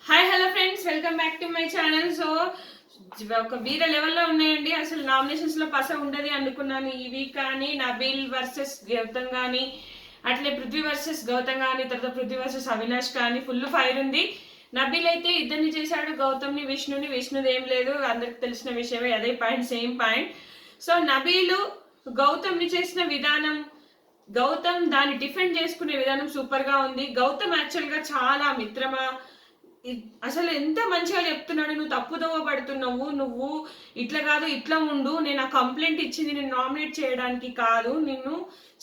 Hi hello friends, welcome back to my channel. So ఒక వీర లెవెల్లో ఉన్నాయండి. అసలు నామినేషన్స్ లో పస ఉండదు అనుకున్నాను ఈ వీక్. కానీ నబీల్ వర్సెస్ గౌతమ్ కానీ, అట్లే పృథ్వీ వర్సెస్ గౌతమ్ కానీ, తర్వాత పృథ్వీ వర్సెస్ అవినాష్ కానీ ఫుల్ ఫైర్ ఉంది. నబీల్ అయితే ఇద్దరిని చేశాడు, గౌతమ్ని విష్ణుది ఏం లేదు, అందరికి తెలిసిన విషయమే. అదే point, same point. So Nabeel గౌతమ్ని చేసిన విధానం, గౌతమ్ దాన్ని డిఫెండ్ చేసుకునే విధానం సూపర్ గా ఉంది. గౌతమ్ యాక్చువల్ గా చాలా మిత్రమా, అసలు ఎంత మంచిగా చెప్తున్నాడు. నువ్వు తప్పుదోవ పడుతున్నావు, నువ్వు ఇట్లా కాదు ఇట్లా ఉండు, నేను ఆ కంప్లైంట్ ఇచ్చింది నేను నామినేట్ చేయడానికి కాదు, నిన్ను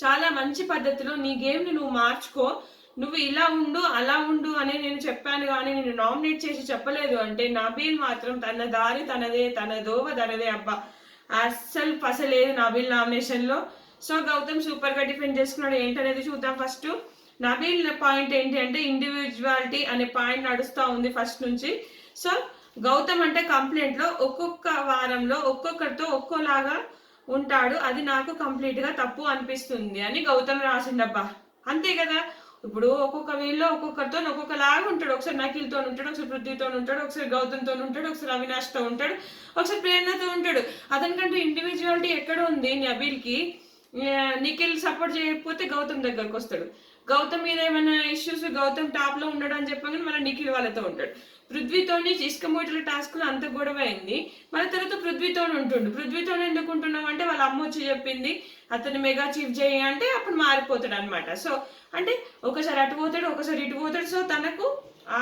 చాలా మంచి పద్ధతిలో నీ గేమ్ని నువ్వు మార్చుకో, నువ్వు ఇలా ఉండు అలా ఉండు అని నేను చెప్పాను, కానీ నేను నామినేట్ చేసి చెప్పలేదు అంటే నబీల్ మాత్రం తన దారి తనదే, తన దోవ తనదే. అబ్బా అస్సలు పసలేదు నబీల్ నామినేషన్ లో. సో గౌతమ్ సూపర్ గా డిఫెండ్ చేసుకున్నాడు. ఏంటనేది చూద్దాం. ఫస్ట్ నబీల్ పాయింట్ ఏంటి అంటే ఇండివిజువాలిటీ అనే పాయింట్ నడుస్తూ ఉంది ఫస్ట్ నుంచి. సో గౌతమ్ అంటే కంప్లైంట్ లో ఒక్కొక్క వారంలో ఒక్కొక్కరితో ఒక్కోలాగా ఉంటాడు, అది నాకు కంప్లీట్ గా తప్పు అనిపిస్తుంది అని గౌతమ్ రాసిండబ్బా. అంతే కదా, ఇప్పుడు ఒక్కొక్క వీళ్ళలో ఒక్కొక్కరితో ఒక్కొక్కలాగా ఉంటాడు. ఒకసారి నకిల్తో ఉంటాడు, ఒకసారి పృథ్వీతో ఉంటాడు, ఒకసారి గౌతమ్తో ఉంటాడు, ఒకసారి అవినాష్తో ఉంటాడు, ఒకసారి ప్రేరణతో ఉంటాడు. అతనికంటే ఇండివిజువాలిటీ ఎక్కడ ఉంది నబీల్కి? నిఖిల్ సపోర్ట్ చేయకపోతే గౌతమ్ దగ్గరకు వస్తాడు. గౌతమ్ మీద ఏమైనా ఇష్యూస్, గౌతమ్ టాప్ లో ఉన్నాడు అని చెప్పగానే మళ్ళీ నిఖిల్ వాళ్ళతో ఉంటాడు. పృథ్వీతోని ఇసుకమూటల టాస్క్ లో అంత గొడవ అయింది, మళ్ళీ తర్వాత పృథ్వీతో ఉంటుండు. పృథ్వీతో ఎందుకు ఉంటున్నాం అంటే వాళ్ళ అమ్మ వచ్చి చెప్పింది అతను మెగా చీఫ్ చేయ అంటే అప్పుడు మారిపోతాడు అనమాట. సో అంటే ఒకసారి అటు పోతాడు, ఒకసారి ఇటు పోతాడు. సో తనకు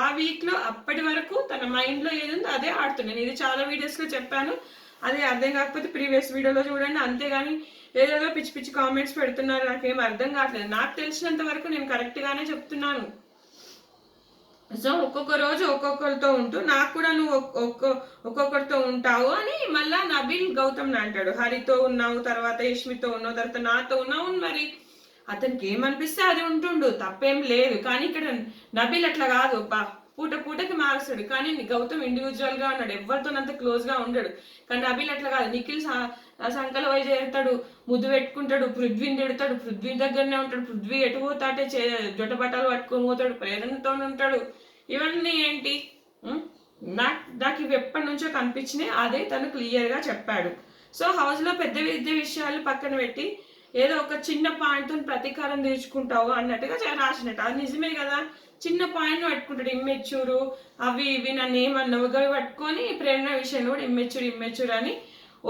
ఆ వీక్ లో అప్పటి వరకు తన మైండ్ లో ఏది ఉందో అదే ఆడుతున్నాను. ఇది చాలా వీడియోస్ లో చెప్పాను, అదే అర్థం కాకపోతే ప్రీవియస్ వీడియోలో చూడండి. అంతేగాని ఏదేదో పిచ్చి పిచ్చి కామెంట్స్ పెడుతున్నారు, నాకేం అర్థం కావట్లేదు. నాకు తెలిసినంత వరకు నేను కరెక్ట్ గానే చెప్తున్నాను. సో ఒక్కొక్క రోజు ఒక్కొక్కరితో ఉంటూ నాకు కూడా నువ్వు ఒక్కొక్కరితో ఉంటావు అని మళ్ళా నబీల్ గౌతమ్ అంటాడు. హరితో ఉన్నావు, తర్వాత యష్మితో ఉన్నావు, తర్వాత నాతో ఉన్నావు. మరి అతనికి ఏమనిపిస్తే అది ఉంటుండు, తప్పేం లేదు. కానీ ఇక్కడ నబీల్ అట్లా కాదు, పూటకి మారుస్తాడు. కానీ గౌతమ్ ఇండివిజువల్ గా ఉన్నాడు, ఎవరితోనంత క్లోజ్ గా ఉండడు. కానీ నబీల్ అట్లా కాదు, నిఖిల్ సంకల పోయి చేరుతాడు, ముద్దు పెట్టుకుంటాడు, పృథ్వీని తిడతాడు, పృథ్వీ దగ్గరనే ఉంటాడు, పృథ్వీ ఎటు పోతాటే జొట్టబట్టాలు పట్టుకొని పోతాడు, ప్రేరణతో ఉంటాడు. ఇవన్నీ ఏంటి? నాకు ఇవి ఎప్పటి నుంచో కనిపించినాయి, అదే తను క్లియర్ గా చెప్పాడు. సో హౌస్ లో పెద్ద విషయాలు పక్కన పెట్టి ఏదో ఒక చిన్న పాయింట్ తో ప్రతీకారం తీర్చుకుంటావు అన్నట్టుగా రాసినట్టు. అది నిజమే కదా, చిన్న పాయింట్ పట్టుకుంటాడు. ఇమ్మెచ్యూరు అవి ఇవి నన్ను ఏమన్నావు అవి పట్టుకొని ప్రేరణ విషయంలో కూడా ఇమ్మెచ్యూర్ అని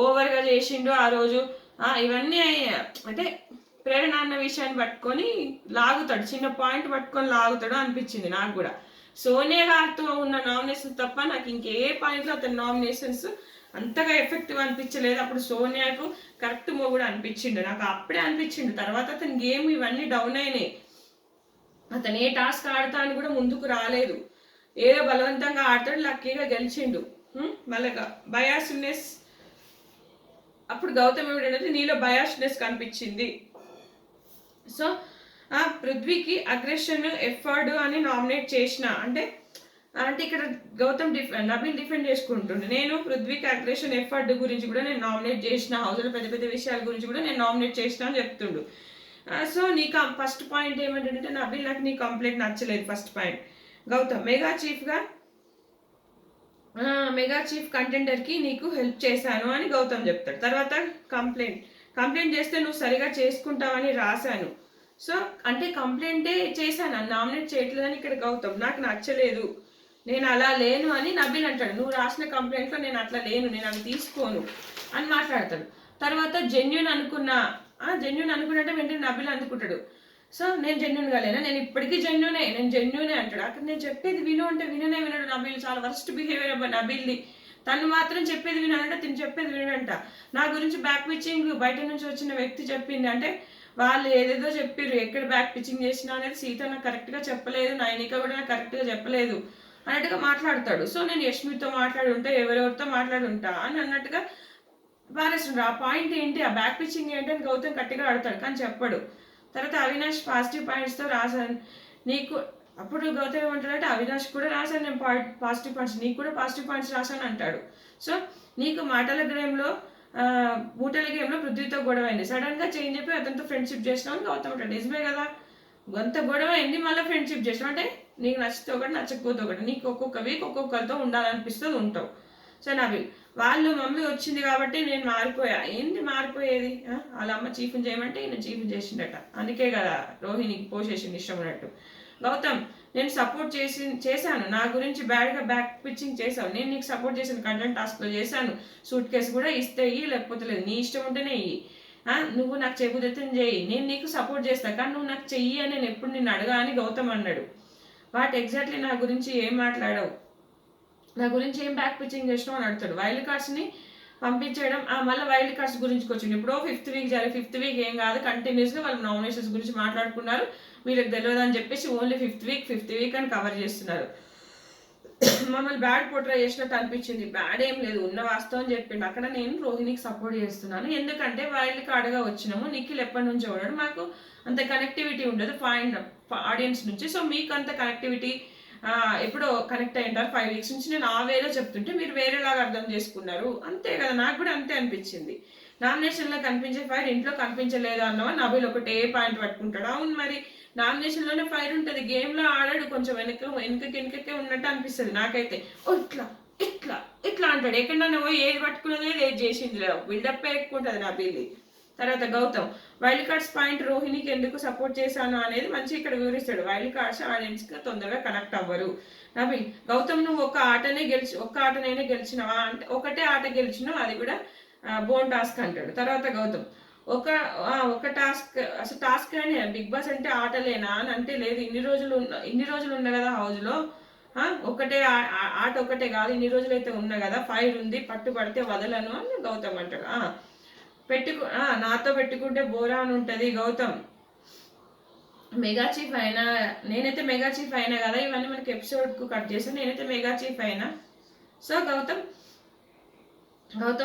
ఓవర్ గా చేసిండు ఆ రోజు. ఇవన్నీ అంటే ప్రేరణ అన్న విషయాన్ని పట్టుకొని లాగుతాడు, చిన్న పాయింట్ పట్టుకొని లాగుతాడు అనిపించింది నాకు కూడా. సోనియా గారితో ఉన్న నామినేషన్స్ తప్ప నాకు ఇంకే పాయింట్లో అతని నామినేషన్స్ అంతగా ఎఫెక్టివ్ అనిపించలేదు. అప్పుడు సోనియాకు కరెక్ట్ కూడా అనిపించిండు, నాకు అప్పుడే అనిపించిండు. తర్వాత అతని గేమ్ ఇవన్నీ డౌన్ అయినాయి, అతను ఏ టాస్క్ ఆడతా అని కూడా ముందుకు రాలేదు, ఏదో బలవంతంగా ఆడతాడు, లక్కీగా గెలిచిండు. మళ్ళీ బయాస్నెస్, అప్పుడు గౌతమ్ ఏమిటంటే నీలో బయాస్నెస్ కనిపించింది. సో పృథ్వీకి అగ్రెషన్ ఎఫర్డ్ అని నామినేట్ చేసిన అంటే ఇక్కడ గౌతమ్ నబీల్ డిఫెండ్ చేసుకుంటుండే. నేను పృథ్వీకి అగ్రెషన్ ఎఫర్డ్ గురించి కూడా నేను నామినేట్ చేసిన, హౌస్లో పెద్ద విషయాల గురించి కూడా నేను నామినేట్ చేసిన అని చెప్తుండు. సో నీకు ఫస్ట్ పాయింట్ ఏమంటే నబీల్ నాకు నీ కంప్లైంట్ నచ్చలేదు. First point Gautam mega chief కంటెండర్కి నీకు హెల్ప్ చేశాను అని గౌతమ్ చెప్తాడు. తర్వాత కంప్లైంట్ చేస్తే నువ్వు సరిగా చేసుకుంటావని రాశాను. సో అంటే కంప్లైంటే చేశాను, నామినేట్ చేయట్లేదని ఇక్కడ గౌతమ్ నాకు నచ్చలేదు, నేను అలా లేను అని నబీల్ అంటాడు. నువ్వు రాసిన కంప్లైంట్లో నేను అట్లా లేను, నేను అవి తీసుకోను అని మాట్లాడతాడు. తర్వాత జెన్యున్ అనుకున్నట్టే వెంటనే నబీల్ అనుకుంటాడు. సో నేను జెన్యున్గా లేనా, నేను ఇప్పటికీ నేను జెన్యునే అంటాడు. అక్కడ నేను చెప్పేది విను అంటే వినడు నబీల్. చాలా వర్స్ట్ బిహేవియర్ నబీల్ది. తను మాత్రం చెప్పేది వినాలంటే తిని చెప్పేది వినంట. నా గురించి బ్యాక్ పిచ్చింగ్ బయట నుంచి వచ్చిన వ్యక్తి చెప్పింది అంటే వాళ్ళు ఏదేదో చెప్పారు, ఎక్కడ బ్యాక్ పిచ్చింగ్ చేసినా అనేది సీత నాకు కరెక్ట్గా చెప్పలేదు, నైనిక కూడా నాకు కరెక్ట్గా చెప్పలేదు అన్నట్టుగా మాట్లాడతాడు. సో నేను యష్మితో మాట్లాడుంటా, ఎవరెవరితో మాట్లాడుంటా అని అన్నట్టుగా పారేస్తుంటాడు. ఆ పాయింట్ ఏంటి, ఆ బ్యాక్ పిచ్చింగ్ ఏంటి అని గౌతమ్ గట్టిగా ఆడతాడు, కానీ చెప్పడు. తర్వాత అవినాష్ పాజిటివ్ పాయింట్స్తో రాశాను నీకు, అప్పుడు గౌతమ్ ఏమంటాడంటే అవినాష్ కూడా రాశాను నేను పాజిటివ్ పాయింట్స్, నీకు కూడా పాజిటివ్ పాయింట్స్ రాశాను అంటాడు. సో నీకు మూటల గేమ్లో పృథ్వీతో గొడవ అయింది, సడన్ గా చేంజ్ అయిపోయి అతనితో ఫ్రెండ్షిప్ చేసినావు అని గౌతమ్ అంటాడు. నిజమే కదా, అంత గొడవ అయింది, మళ్ళీ ఫ్రెండ్షిప్ చేసినావు అంటే నీకు నచ్చితే ఒకటి, నచ్చకపోతే ఒకటి. నీకు ఒక్కొక్క వీక్ ఒక్కొక్కరితో ఉండాలనిపిస్తుంది, ఉంటావు. సో నబిల్, వాళ్ళు మమ్మీ వచ్చింది కాబట్టి నేను మారిపోయా. ఏంటి మారిపోయేది? వాళ్ళ అమ్మ చీఫ్ని చేయమంటే ఈయన చీఫ్ని చేసిండట. అందుకే కదా రోహిణికి పోసేసింది ఇష్టం ఉన్నట్టు. గౌతమ్, నేను సపోర్ట్ చేశాను. నా గురించి బ్యాడ్గా బ్యాక్ పిచ్చింగ్ చేశాను. నేను నీకు సపోర్ట్ చేశాను, కంటెంట్ టాస్క్లో చేశాను. సూట్ కేసు కూడా ఇస్తే ఇయ్యి, లేకపోతే లేదు. నీ ఇష్టం ఉంటేనే ఇయ్యి. నువ్వు నాకు చెబుతే చేయి, నేను నీకు సపోర్ట్ చేస్తాను, కానీ నువ్వు నాకు చెయ్యి అని నేను ఎప్పుడు నిన్ను అడగా అని గౌతమ్ అన్నాడు. వాట్ ఎగ్జాక్ట్లీ నా గురించి ఏం మాట్లాడావు, నా గురించి ఏం బ్యాక్ పిచ్చింగ్ చేసినావు అని అడుగుతాడు. వైల్డ్ కార్డ్స్ని పంపించడం, మళ్ళీ వైల్డ్ కార్డ్స్ గురించి వచ్చింది. ఇప్పుడు 5th వీక్ జరిగి 5th వీక్ ఏం కాదు, కంటిన్యూస్గా వాళ్ళు నామినేషన్స్ గురించి మాట్లాడుకున్నారు. వీళ్ళకి తెలియదు అని చెప్పేసి ఓన్లీ 5th వీక్ అని కవర్ చేస్తున్నారు. మమ్మల్ని బ్యాడ్ పోట్రే చేసినట్టు అనిపించింది. బ్యాడ్ ఏం లేదు, ఉన్న వాస్తవం చెప్పిండు. అక్కడ నేను రోహిణికి సపోర్ట్ చేస్తున్నాను, ఎందుకంటే వైల్డ్ కార్డ్గా వచ్చినాము. నిఖిల్ ఎప్పటి నుంచి ఉన్నాడు, మాకు అంత కనెక్టివిటీ ఉండదు ఆడియన్స్ నుంచి. సో మీకు అంత కనెక్టివిటీ ఎప్పుడో కనెక్ట్ అయి ఉంటారు. 5 వీక్స్ నుంచి నేను ఆ వేలో చెప్తుంటే మీరు వేరేలాగా అర్థం చేసుకున్నారు. అంతే కదా, నాకు కూడా అంతే అనిపించింది. నామినేషన్లో కనిపించే ఫైర్ ఇంట్లో కనిపించలేదు అన్నవా నబీల్ ఒకటే పాయింట్ పట్టుకుంటాడు. అవును మరి, నామినేషన్లోనే ఫైర్ ఉంటుంది, గేమ్లో ఆడాడు, కొంచెం వెనకకే ఉన్నట్టు అనిపిస్తుంది నాకైతే. ఓ ఇట్లా ఇట్లా ఇట్లా అంటాడు. ఎక్కడన్నా ఏది పట్టుకున్నది లేదు, ఏది చేసింది లేదు, బిల్డప్ ఎక్కువ ఉంటుంది నబీల్ది. తర్వాత గౌతమ్, వైల్డ్ కార్డ్స్ పాయింట్ రోహిణికి ఎందుకు సపోర్ట్ చేశాను అనేది మంచి ఇక్కడ వివరిస్తాడు. వైల్డ్ కార్డ్స్ ఆడియన్స్కి తొందరగా కనెక్ట్ అవ్వరు. నబీల్, గౌతమ్ నువ్వు ఒక్క ఆటనైనా గెలిచినవా అంటే ఒకటే ఆట గెలిచినావు, అది కూడా బోన్ టాస్క్ అంటాడు. తర్వాత గౌతమ్, ఒక టాస్క్ అసలు టాస్క్ అని బిగ్ బాస్ అంటే ఆటలేనా అని అంటే లేదు, ఇన్ని రోజులు ఉన్నా కదా హౌస్లో, ఒకటే ఆట ఒకటే కాదు, ఇన్ని రోజులు అయితే ఉన్నా కదా, ఫైర్ ఉంది, పట్టుబడితే వదలను అని గౌతమ్ అంటాడు. నాతో పెట్టుకుంటే బోరా అని ఉంటుంది. గౌతమ్, మెగా చీఫ్ అయినా నేనైతే మెగా చీఫ్ అయినా కదా, ఇవన్నీ మనకి ఎపిసోడ్కు కట్ చేశాను, నేనైతే మెగా చీఫ్ అయినా. సో గౌతమ్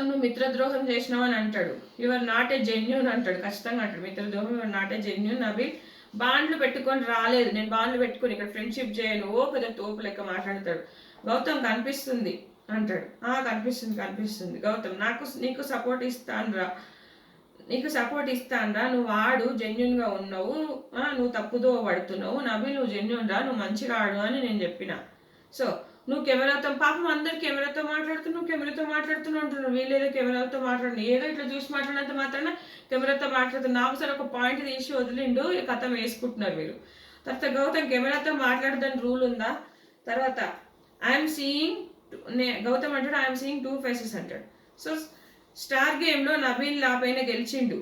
నువ్వు మిత్రద్రోహం చేసినావు అని అంటాడు. యువర్ నాట్ ఏ జెన్యూన్ అంటాడు, ఖచ్చితంగా అంటాడు మిత్రద్రోహం, your not a genuine. Nabeel, బాండ్లు పెట్టుకొని రాలేదు, నేను బాండ్లు పెట్టుకొని ఇక్కడ ఫ్రెండ్షిప్ చేయను, పెద్ద తోపు లెక్క మాట్లాడతాడు. గౌతమ్, కనిపిస్తుంది అంటాడు. కనిపిస్తుంది. గౌతమ్, నీకు సపోర్ట్ ఇస్తానరా, నువ్వు ఆడు, జెన్యున్గా ఉన్నావు, నువ్వు తప్పుదో పడుతున్నావు. నబీల్, నువ్వు జెన్యున్ రా, నువ్వు మంచిగా ఆడు అని నేను చెప్పిన. సో నువ్వు కెమెరాతో, పాపం అందరు కెమెరాతో మాట్లాడుతున్నావు అంటున్నావు. వీళ్ళేదో కెమెరాతో మాట్లాడు, ఏదో ఇట్లా చూసి మాట్లాడినంత మాత్రాన కెమెరాతో మాట్లాడుతున్నా. నాకు సరే ఒక పాయింట్ తీసి వదిలిండు, కథ వేసుకుంటున్నారు వీళ్ళు. తర్వాత గౌతమ్, కెమెరాతో మాట్లాడదని రూల్ ఉందా? తర్వాత గౌతమ్ అంటాడు ఐఎమ్ సీయింగ్ 2 faces అంటాడు. సో స్టార్ గేమ్లో నబీల్ నా పైన గెలిచిండు.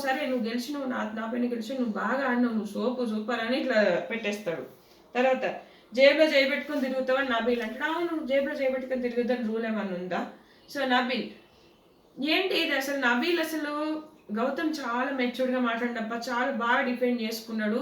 సరే నువ్వు గెలిచినావు, నా పైన గెలిచి నువ్వు బాగా ఆడినావు, నువ్వు సూపర్ అని ఇట్లా పెట్టేస్తాడు. తర్వాత జేబులో చేయబెట్టుకొని తిరుగుతావని నబీల్ అంటాడు. అవును, జేబులో చేయబెట్టుకొని తిరుగుతాను రూల్ ఏమన్నా ఉందా? సో నబీల్, ఏంటి ఇది అసలు? నబీల్ అసలు గౌతమ్ చాలా మెచ్యూర్డ్గా మాట్లాడినప్ప, చాలా బాగా డిఫెండ్ చేసుకున్నాడు.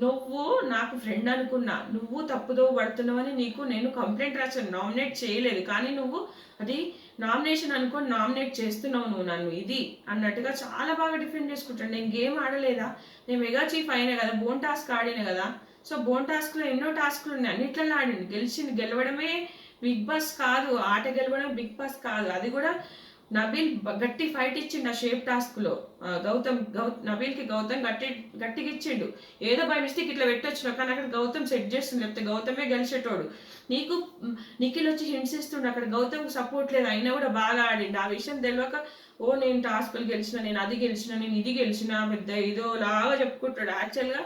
నువ్వు నాకు ఫ్రెండ్ అనుకున్నా, నువ్వు తప్పుదో పడుతున్నావని నీకు నేను కంప్లైంట్ రాశాను, నామినేట్ చేయలేదు, కానీ నువ్వు అది నామినేషన్ అనుకొని నామినేట్ చేస్తున్నావు నువ్వు నన్ను, ఇది అన్నట్టుగా చాలా బాగా డిఫెండ్ చేసుకుంటాను. నేను గేమ్ ఆడలేదా, నేను మెగా చీఫ్ అయినా కదా, బోన్ టాస్క్ ఆడిన కదా. సో బోన్ టాస్క్లో ఎన్నో టాస్క్లు ఉన్నాయి, అన్నిట్లలో ఆడింది. గెలవడమే బిగ్ బాస్ కాదు, ఆట గెలవడం బిగ్ బాస్ కాదు. అది కూడా నబీల్ గట్టి ఫైట్ ఇచ్చిండు ఆ షేప్ టాస్క్లో. నబీల్కి గౌతమ్ గట్టిగా ఇచ్చిండు. ఏదో బై మిస్టేక్ ఇట్లా పెట్టొచ్చు, కానీ అక్కడ గౌతమ్ సెట్ చేస్తుంది, లేకపోతే గౌతమే గెలిచేటోడు. నీకు నిఖిల్ వచ్చి హింసిస్తుండు, అక్కడ గౌతమ్ సపోర్ట్ లేదు, అయినా కూడా బాగా ఆడిండు. ఆ విషయం తెలియక నేను టాస్క్లు గెలిచిన, నేను అది గెలిచిన, నేను ఇది గెలిచిన, పెద్ద ఇదో లాగా చెప్పుకుంటాడు. యాక్చువల్గా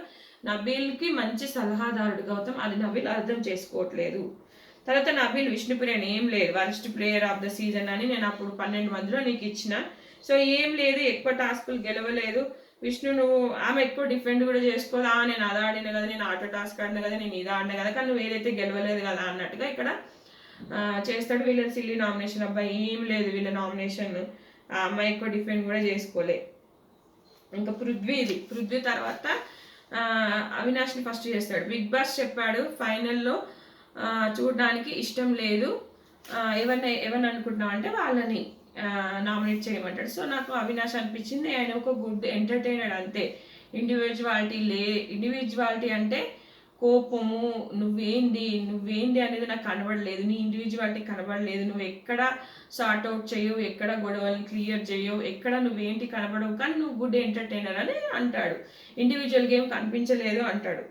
నబీల్కి మంచి సలహాదారుడు గౌతమ్, అది నబీల్ అర్థం చేసుకోవట్లేదు. తర్వాత నబీల్ విష్ణుప్రియని ఏం లేదు, worst player of the season అని నేను అప్పుడు 12 మందిలో నీకు ఇచ్చిన. సో ఏం లేదు, ఎక్కువ టాస్కులు గెలవలేదు విష్ణు, ఆమె ఎక్కువ డిఫెండ్ కూడా చేసుకోదు. నేను అది ఆడిన కదా, నేను ఆటో టాస్క్ ఆడిన కదా, నేను ఇది ఆడిన కదా, కానీ నువ్వు ఏదైతే గెలవలేదు కదా అన్నట్టుగా ఇక్కడ చేస్తాడు. వీళ్ళ సిల్లీ నామినేషన్, అబ్బాయి ఏం లేదు వీళ్ళ నామినేషన్, ఆ అమ్మాయి ఎక్కువ డిఫెండ్ కూడా చేసుకోలే. ఇంకా పృథ్వీ తర్వాత అవినాష్ని ఫస్ట్ చేస్తాడు. బిగ్ బాస్ చెప్పాడు ఫైనల్లో చూడడానికి ఇష్టం లేదు, ఎవరిని అనుకుంటున్నావు అంటే వాళ్ళని నామినేట్ చేయమంటాడు. సో నాకు అవినాష్ అనిపించింది, ఆయన ఒక గుడ్ ఎంటర్టైనర్ అంతే. ఇండివిజువాలిటీ అంటే కోపము, నువ్వేంది అనేది నాకు కనబడలేదు, నీ ఇండివిజువాలిటీ కనబడలేదు, నువ్వు ఎక్కడ సార్ట్ అవుట్ చేయవు, ఎక్కడ గొడవలను క్లియర్ చేయవు, ఎక్కడ నువ్వేంటి కనబడవు, కానీ నువ్వు గుడ్ ఎంటర్టైనర్ అని అంటాడు. ఇండివిజువల్ గేమ్ కనిపించలేదు అంటాడు.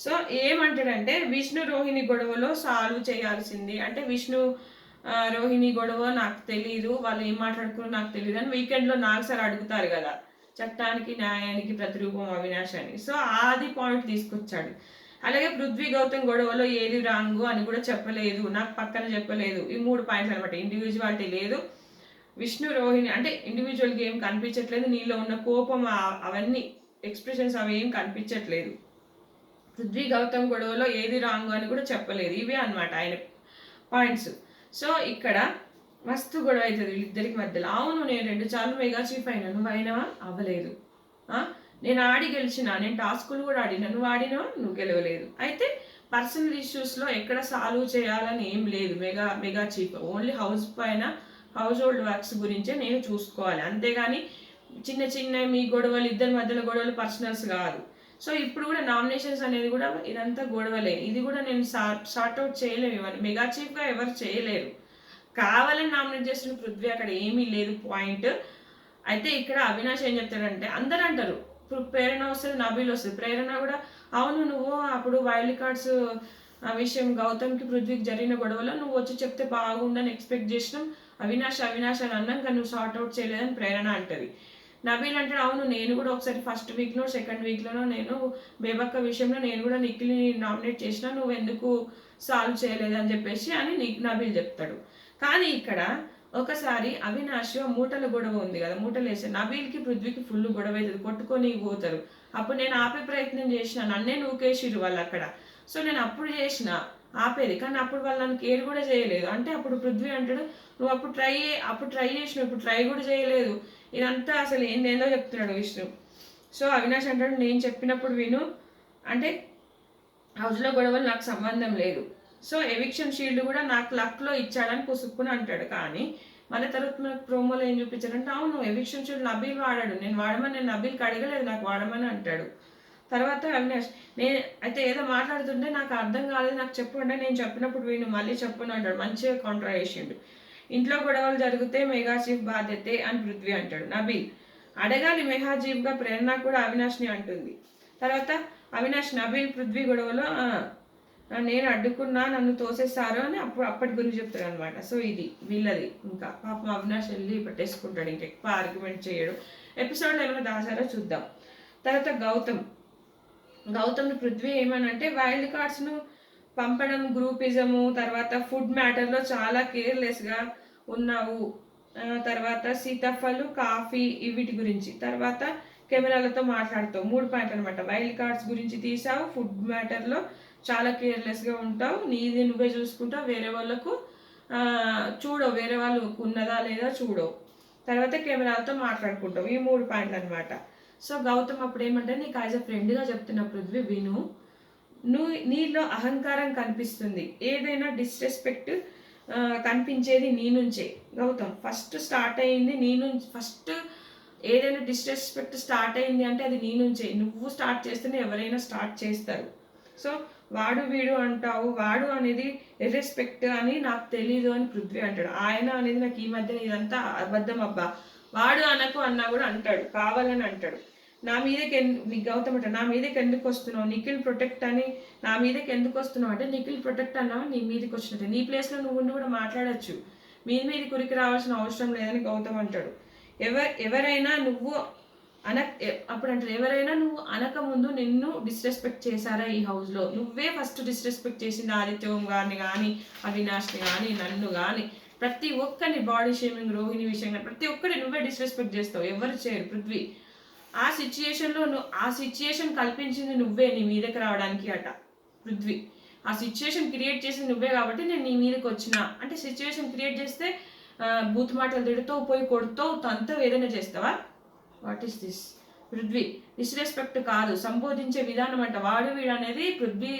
సో ఏమంటాడంటే విష్ణు రోహిణి గొడవలో సాల్వ్ చేయాల్సింది అంటే విష్ణు రోహిణి గొడవ నాకు తెలియదు, వాళ్ళు ఏం మాట్లాడుకున్నారో నాకు తెలియదు అని వీకెండ్లో నాకు సార్ అడుగుతారు కదా, చట్టానికి న్యాయానికి ప్రతిరూపం అవినాష్ అని. సో అది పాయింట్ తీసుకొచ్చాడు. అలాగే పృథ్వీ గౌతమ్ గొడవలో ఏది రాంగు అని కూడా చెప్పలేదు, నాకు పక్కన చెప్పలేదు. ఈ 3 పాయింట్స్ అనమాట. ఇండివిజువాలిటీ లేదు, విష్ణు రోహిణి అంటే ఇండివిజువల్గా ఏం కనిపించట్లేదు, నీలో ఉన్న కోపం అవన్నీ ఎక్స్ప్రెషన్స్ అవి ఏం కనిపించట్లేదు. పృథ్వీ గౌతమ్ గొడవలో ఏది రాంగ్ అని కూడా చెప్పలేదు. ఇవే అనమాట ఆయన పాయింట్స్. సో ఇక్కడ మస్తు గొడవ అవుతుంది వీళ్ళిద్దరికి మధ్యలో. అవును నేను 2 సార్లు మెగా చీఫ్ అయినా, నువ్వు అయినావా? అవ్వలేదు. నేను ఆడి గెలిచిన, నేను టాస్కులు కూడా ఆడినా, నువ్వు ఆడినావా? నువ్వు గెలవలేదు. అయితే పర్సనల్ ఇష్యూస్లో ఎక్కడ సాల్వ్ చేయాలని ఏం లేదు మెగా చీఫ్. ఓన్లీ హౌస్ పైన హౌస్ హోల్డ్ వర్క్స్ గురించే నేను చూసుకోవాలి, అంతేగాని చిన్న చిన్న మీ గొడవలు, ఇద్దరి మధ్యలో గొడవలు పర్సనల్స్ కాదు. సో ఇప్పుడు కూడా నామినేషన్స్ అనేది కూడా ఇదంతా గొడవలే. ఇది కూడా నేను సార్ట్అవుట్ చేయలేము, ఇవన్నీ మెగా చీఫ్గా ఎవరు చేయలేరు. కావాలని నామినేట్ చేస్తున్న పృథ్వీ, అక్కడ ఏమీ లేదు పాయింట్. అయితే ఇక్కడ అవినాష్ ఏం చెప్తాడంటే, అందరూ అంటారు ఇప్పుడు ప్రేరణ వస్తుంది, నబీల్ వస్తుంది. ప్రేరణ కూడా అవును నువ్వు అప్పుడు వైల్డ్ కార్డ్స్ ఆ విషయం గౌతమ్కి పృథ్వీకి జరిగిన గొడవలో నువ్వు వచ్చి చెప్తే బాగుండని ఎక్స్పెక్ట్ చేసినాం, అవినాష్ అని అన్నాక నువ్వు సార్ట్అవుట్ చేయలేదని ప్రేరణ అంటది. నబీల్ అంటాడు అవును నేను కూడా ఒకసారి ఫస్ట్ వీక్లో సెకండ్ వీక్లోనో నేను బేబక్క విషయంలో నేను కూడా నిఖిల్ని నామినేట్ చేసినా, నువ్వు ఎందుకు సాల్వ్ చేయలేదని చెప్పేసి అని నబీల్ చెప్తాడు. కానీ ఇక్కడ ఒకసారి అవినాష్ మూటల గొడవ ఉంది కదా, మూటలు వేసే నబీల్కి పృథ్వీకి ఫుల్ గొడవ అవుతుంది, కొట్టుకొని పోతారు. అప్పుడు నేను ఆపే ప్రయత్నం చేసిన, నన్నే నూకేసిరు వాళ్ళు అక్కడ. సో నేను అప్పుడు చేసిన ఆపేది, కానీ అప్పుడు వాళ్ళు నన్ను కేర్ కూడా చేయలేదు. అంటే అప్పుడు పృథ్వీ అంటాడు నువ్వు అప్పుడు ట్రై చేసినావు, ఇప్పుడు ట్రై కూడా చేయలేదు. ఇదంతా అసలు ఏందేందో చెప్తున్నాడు విష్ణు. సో అవినాష్ అంటాడు నేను చెప్పినప్పుడు విను, అంటే హౌస్లో గొడవలు నాకు సంబంధం లేదు. సో ఎవిక్షన్ షీల్డ్ కూడా నాకు లక్లో ఇచ్చాడని కుసుక్కుని అంటాడు. కానీ మళ్ళీ తర్వాత మనకు ప్రోమోలో ఏం చూపించాడంటే అవును ఎవిక్షన్ షీల్డ్ నబీల్ వాడాడు, నేను వాడమని, నేను నబీల్కి అడగలేదు, నాకు వాడమని అంటాడు. తర్వాత అవినాష్ నేను అయితే ఏదో మాట్లాడుతుంటే నాకు అర్థం కాలేదు, నాకు చెప్పు అంటే నేను చెప్పినప్పుడు వీళ్ళు మళ్ళీ చెప్పను అంటాడు. మంచిగా కౌంటర్ చేసిండు. ఇంట్లో గొడవలు జరిగితే మెగా చీఫ్ బాధ్యతే అని పృథ్వీ అంటాడు. నబీల్ అడగాలి మెగా చీఫ్గా ప్రేరణ కూడా అవినాష్ని అంటుంది. తర్వాత అవినాష్ నబీల్ పృథ్వీ గొడవలో నేను అడ్డుకున్నా నన్ను తోసేస్తారు అని అప్పటి గురించి చెప్తాడు అనమాట. సో ఇది వీళ్ళది. ఇంకా పాపం అవినాష్ వెళ్ళి పట్టేసుకుంటాడు, ఇంకెక్కువ ఆర్గ్యుమెంట్ చేయడు. ఎపిసోడ్లో ఏమైనా దాచారో చూద్దాం. తర్వాత గౌతమ్ని పృథ్వీ ఏమనంటే వైల్డ్ కార్డ్స్ను పంపడం గ్రూపిజము, తర్వాత ఫుడ్ మ్యాటర్లో చాలా కేర్లెస్గా ఉన్నావు, తర్వాత సీతాఫలు కాఫీ వీటి గురించి, తర్వాత కెమెరాలతో మాట్లాడుతావు. 3 పాయింట్లు అనమాట. వైల్డ్ కార్డ్స్ గురించి తీసావు, ఫుడ్ మ్యాటర్లో చాలా కేర్లెస్గా ఉంటావు, నీది నువ్వే చూసుకుంటావు, వేరే వాళ్ళకు చూడవు, వేరే వాళ్ళు ఉన్నదా లేదా చూడవు, తర్వాత కెమెరాలతో మాట్లాడుకుంటావు. ఈ 3 పాయింట్లు అనమాట. సో గౌతమ్ అప్పుడు ఏమంటే నీకు యాజ్ అ ఫ్రెండ్గా చెప్తున్న పృథ్వీ విను, నీలో అహంకారం కనిపిస్తుంది, ఏదైనా డిస్రెస్పెక్ట్ కనిపించేది నీ నుంచే. గౌతమ్ ఫస్ట్ స్టార్ట్ అయ్యింది నీ నుంచి, ఫస్ట్ ఏదైనా డిస్రెస్పెక్ట్ స్టార్ట్ అయింది అంటే అది నీ నుంచే. నువ్వు స్టార్ట్ చేస్తేనే ఎవరైనా స్టార్ట్ చేస్తారు. సో వాడు వీడు అంటావు, వాడు అనేది ఇర్రెస్పెక్ట్ అని నాకు తెలీదు అని పృథ్వీ అంటాడు. ఆయన అనేది నాకు ఈ మధ్యన ఇదంతా అబద్ధం అబ్బా, వాడు అనకు అన్నా కూడా అంటాడు, కావాలని అంటాడు. నా మీదకి గౌతమ్ అంట నా మీదకి ఎందుకు వస్తున్నావు, నిఖిల్ ప్రొటెక్ట్ అని నా మీదకి ఎందుకు వస్తున్నావు అంటే నిఖిల్ ప్రొటెక్ట్ అన్నావు నీ మీదకి వచ్చినట్టు, నీ ప్లేస్లో నువ్వు ఉండి కూడా మాట్లాడచ్చు, మీది కురికి రావాల్సిన అవసరం లేదని గౌతమ్ అంటాడు. ఎవరైనా నువ్వు అప్పుడు అంటారు ఎవరైనా నువ్వు అనక ముందు నిన్ను డిస్రెస్పెక్ట్ చేశారా ఈ హౌస్లో, నువ్వే ఫస్ట్ డిస్రెస్పెక్ట్ చేసింది ఆదిత్యం గారిని కానీ అవినాష్ని కానీ నన్ను కానీ ప్రతి ఒక్కరిని, బాడీ షేమింగ్ రోహిణి విషయంగా ప్రతి ఒక్కరిని నువ్వే డిస్రెస్పెక్ట్ చేస్తావు, ఎవరు చేయరు పృథ్వీ. ఆ సిచ్యుయేషన్లో ఆ సిచ్యుయేషన్ కల్పించింది నువ్వే నీ మీదకి రావడానికి అట పృథ్వీ. ఆ సిచ్యుయేషన్ క్రియేట్ చేసింది నువ్వే కాబట్టి నేను నీ మీదకి వచ్చిన అంటే, సిచ్యుయేషన్ క్రియేట్ చేస్తే బూత్ మాటలు తిడుతావు, పోయి కొడుతావు, తంతో ఏదైనా చేస్తావా? What is this Prithvi? Disrespect కాదు, సంబోధించే విధానం అంట. వాడు వీడు అనేది పృథ్వీ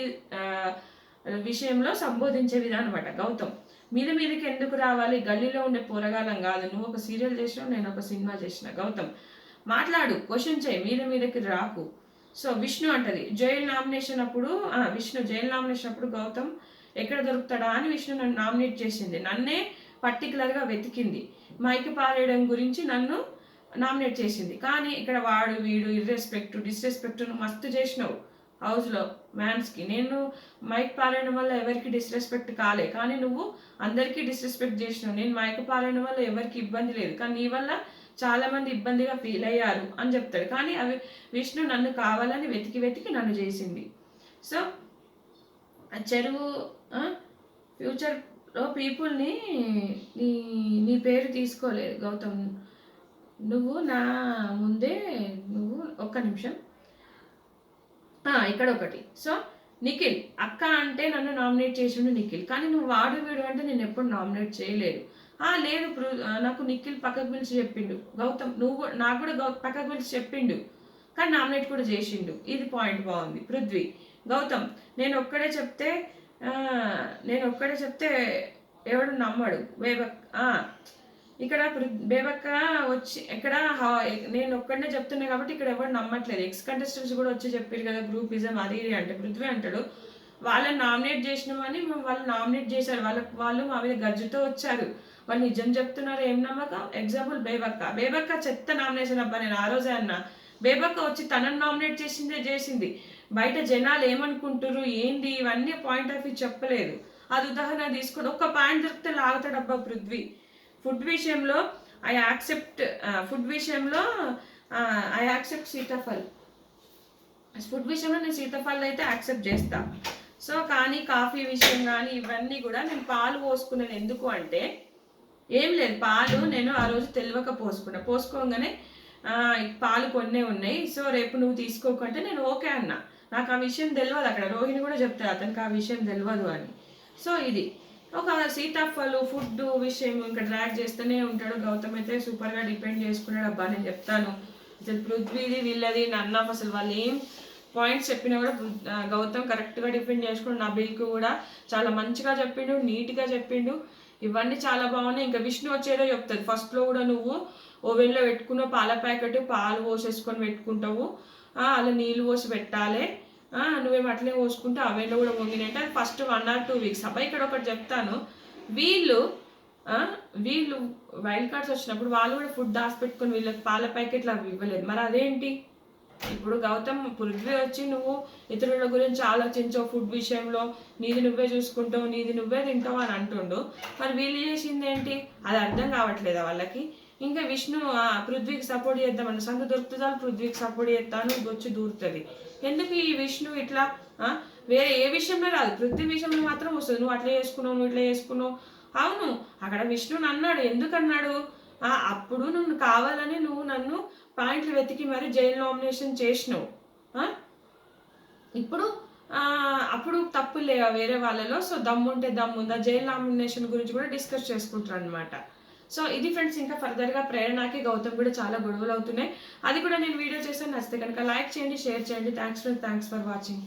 విషయంలో సంబోధించే విధానం అంట. గౌతమ్ మీదకి ఎందుకు రావాలి, గల్లీలో ఉండే పోరగాలం కాదు, నువ్వు ఒక సీరియల్ చేసినావు, నేను ఒక సినిమా చేసిన. గౌతమ్ మాట్లాడు, క్వశ్చన్ చేయి, మీదకి రాకు. సో విష్ణు అంటది జైలు నామినేషన్ అప్పుడు, విష్ణు జైలు నామినేషన్ అప్పుడు గౌతమ్ ఎక్కడ దొరుకుతాడా అని విష్ణు నన్ను నామినేట్ చేసింది, నన్నే పర్టికులర్గా వెతికింది, మైకి పారేయడం గురించి నన్ను నామినేట్ చేసింది. కానీ ఇక్కడ వాడు వీడు ఇర్రెస్పెక్ట్ డిస్రెస్పెక్ట్ మస్తు చేసినావు, హౌస్లో మ్యాన్స్కి. నేను మైక్ పారాయణం వల్ల ఎవరికి డిస్రెస్పెక్ట్ కాలే, కానీ నువ్వు అందరికీ డిస్రెస్పెక్ట్ చేసినావు. నేను మైక్ పారాయణం వల్ల ఎవరికి ఇబ్బంది లేదు, కానీ నీ వల్ల చాలా మంది ఇబ్బందిగా ఫీల్ అయ్యారు అని చెప్తాడు. కానీ అవి విష్ణు నన్ను కావాలని వెతికి వెతికి నన్ను చేసింది. సో చెరువు ఫ్యూచర్లో పీపుల్ని నీ పేరు తీసుకోలేదు గౌతమ్. నువ్వు నా ముందే నువ్వు ఒక్క నిమిషం ఇక్కడ ఒకటి. సో నిఖిల్ అక్క అంటే నన్ను నామినేట్ చేసిండు నిఖిల్, కానీ నువ్వు వాడు వీడు అంటే నేను ఎప్పుడు నామినేట్ చేయలేదు. లేదు నాకు నిఖిల్ పక్కకు పిలిచి చెప్పిండు. గౌతమ్ నువ్వు నాకు కూడా పక్కకు పిలిచి చెప్పిండు, కానీ నామినేట్ కూడా చేసిండు. ఇది పాయింట్ బాగుంది. పృథ్వీ గౌతమ్ నేను ఒక్కడే చెప్తే ఎవడు నమ్మడు. ఇక్కడ బేబక్క వచ్చి ఇక్కడ నేను ఒక్కడనే చెప్తున్నా కాబట్టి ఇక్కడ ఎవరు నమ్మట్లేదు. ఎక్స్ కంటెస్టెంట్స్ కూడా వచ్చి చెప్పారు కదా గ్రూపిజం అది అంటే పృథ్వీ అంటాడు వాళ్ళని నామినేట్ చేసినామని. వాళ్ళు నామినేట్ చేశారు, వాళ్ళు మా మీద గజ్జుతో వచ్చారు. వాళ్ళు నిజం చెప్తున్నారు, ఏం నమ్మకం. ఎగ్జాంపుల్ బేబక్క చెత్త నామినేషన్ అబ్బా. నేను ఆ రోజే అన్నా బేబక్క వచ్చి తనని నామినేట్ చేసింది. బయట జనాలు ఏమనుకుంటారు ఏంది ఇవన్నీ పాయింట్ ఆఫ్ వ్యూ చెప్పలేదు. అది ఉదాహరణ తీసుకొని ఒక్క పాయింట్ దొరికితే లాగుతాడబ్బా పృథ్వీ. ఫుడ్ విషయంలో ఐ యాక్సెప్ట్ సీతాఫల్. ఫుడ్ విషయంలో నేను సీతాఫల్ అయితే యాక్సెప్ట్ చేస్తా. సో కానీ కాఫీ విషయం కానీ ఇవన్నీ కూడా నేను పాలు పోసుకున్నాను. ఎందుకు అంటే ఏం లేదు, పాలు నేను ఆ రోజు తెలియక పోసుకోగానే పాలు కొన్నే ఉన్నాయి, సో రేపు నువ్వు తీసుకోకంటే నేను ఓకే అన్నా. నాకు ఆ విషయం తెలియదు. అక్కడ రోహిణి కూడా చెప్తారు అతనికి ఆ విషయం తెలియదు అని. సో ఇది ఒక సీతాఫలు ఫుడ్ విషయం ఇంకా డ్రాగ్ చేస్తూనే ఉంటాడు. గౌతమ్ అయితే సూపర్గా డిపెండ్ చేసుకున్నాడు. అబ్బా నేను చెప్తాను అసలు పృథ్వీది వీళ్ళది నన్ను అసలు వాళ్ళు ఏం పాయింట్స్ చెప్పినా కూడా గౌతమ్ కరెక్ట్గా డిపెండ్ చేసుకుని నబీల్కి కూడా చాలా మంచిగా చెప్పిండు, నీట్గా చెప్పిండు. ఇవన్నీ చాలా బాగున్నాయి. ఇంకా విష్ణు వచ్చేదో చెప్తుంది. ఫస్ట్లో కూడా నువ్వు ఓవెన్లో పెట్టుకున్నావు పాల ప్యాకెట్, పాలు పోసేసుకొని పెట్టుకుంటావు, అలా నీళ్ళు పోసి పెట్టాలి, నువ్వేమో అట్లే పోసుకుంటే అవెన్లో కూడా పొంగినంటే అది ఫస్ట్ 1 or 2 weeks. అబ్బాయి ఇక్కడ ఒకటి చెప్తాను, వీళ్ళు వైల్డ్ కార్డ్స్ వచ్చినప్పుడు వాళ్ళు కూడా ఫుడ్ దాచిపెట్టుకొని వీళ్ళకి పాల ప్యాకెట్లు అవి ఇవ్వలేదు. మరి అదేంటి? ఇప్పుడు గౌతమ్ పృథ్వీ వచ్చి నువ్వు ఇతరుల గురించి ఆలోచించావు, ఫుడ్ విషయంలో నీది నువ్వే చూసుకుంటావు, నీది నువ్వే తింటావు అని అంటుండు. మరి వీళ్ళు చేసింది ఏంటి? అది అర్థం కావట్లేదా వాళ్ళకి? ఇంకా విష్ణు పృథ్వీకి సపోర్ట్ చేద్దామని సంత దొరుకుతుందా, పృథ్వీకి సపోర్ట్ చేస్తాను ఇది వచ్చి దూరుతుంది. ఎందుకు ఈ విష్ణు ఇట్లా? వేరే ఏ విషయంలో రాదు, పృథ్వీ విషయంలో మాత్రం వస్తుంది. నువ్వు అట్లా చేసుకున్నావు, నువ్వు ఇట్లా చేసుకున్నావు. అవును అక్కడ విష్ణుని అన్నాడు. ఎందుకన్నాడు? అప్పుడు నువ్వు కావాలని నువ్వు నన్ను పాయింట్లు వెతికి మరి జైలు నామినేషన్ చేసినావు. ఇప్పుడు అప్పుడు తప్పులు లేవా వేరే వాళ్ళలో? సో దమ్ముంటే దమ్ముందా? జైలు నామినేషన్ గురించి కూడా డిస్కస్ చేసుకుంటారు అనమాట. సో ఇది ఫ్రెండ్స్, ఇంకా ఫర్దర్గా ప్రేరణకి గౌతమ్ కూడా చాలా గొడవలు అవుతున్నాయి. అది కూడా నేను వీడియో చేస్తాను. నచ్చితే కనుక లైక్ చేయండి, షేర్ చేయండి. Thanks for watching.